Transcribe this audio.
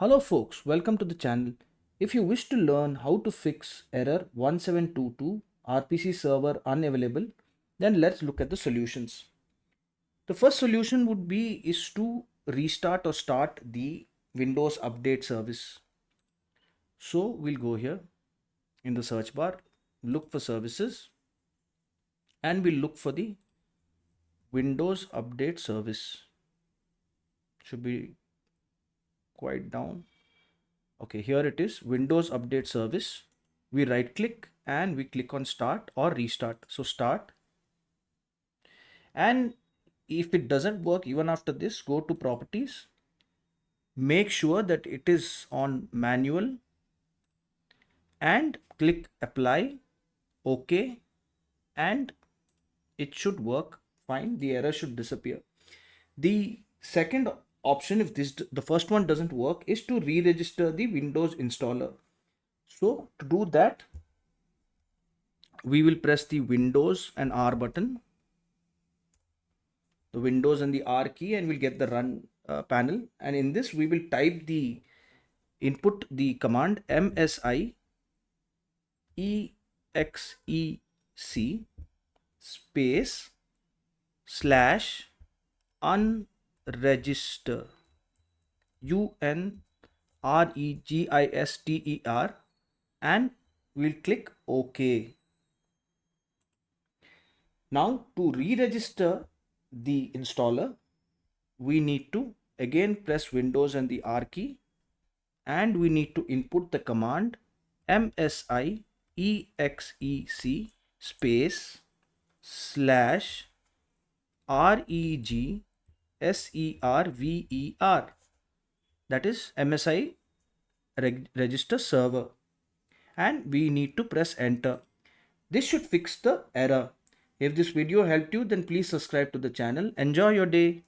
Hello folks, welcome to the channel. If you wish to learn how to fix error 1722 RPC server unavailable, then let's look at the solutions. The first solution would be is to restart or start the Windows Update service. So we'll go here in the search bar, look for services, and we'll look for the Windows Update service. Should be quite down. Okay, here it is, Windows Update Service. We right click and we click on start or restart. So start, and if it doesn't work even after this, go to properties, make sure that it is on manual and click apply, OK, and it should work fine. The error should disappear. The second option, if the first one doesn't work, is to re-register the Windows installer. So to do that, we will press the Windows and R button, the Windows and the R key, and we'll get the run panel. And in this, we will type the input, the command msi exec space slash unregister unregister, and we'll click OK. Now to re-register the installer, we need to again press Windows and the R key, and we need to input the command msi exec space slash regiserver, that is MSI register server, and we need to press enter. This should fix the error. If this video helped you, then please subscribe to the channel. Enjoy your day.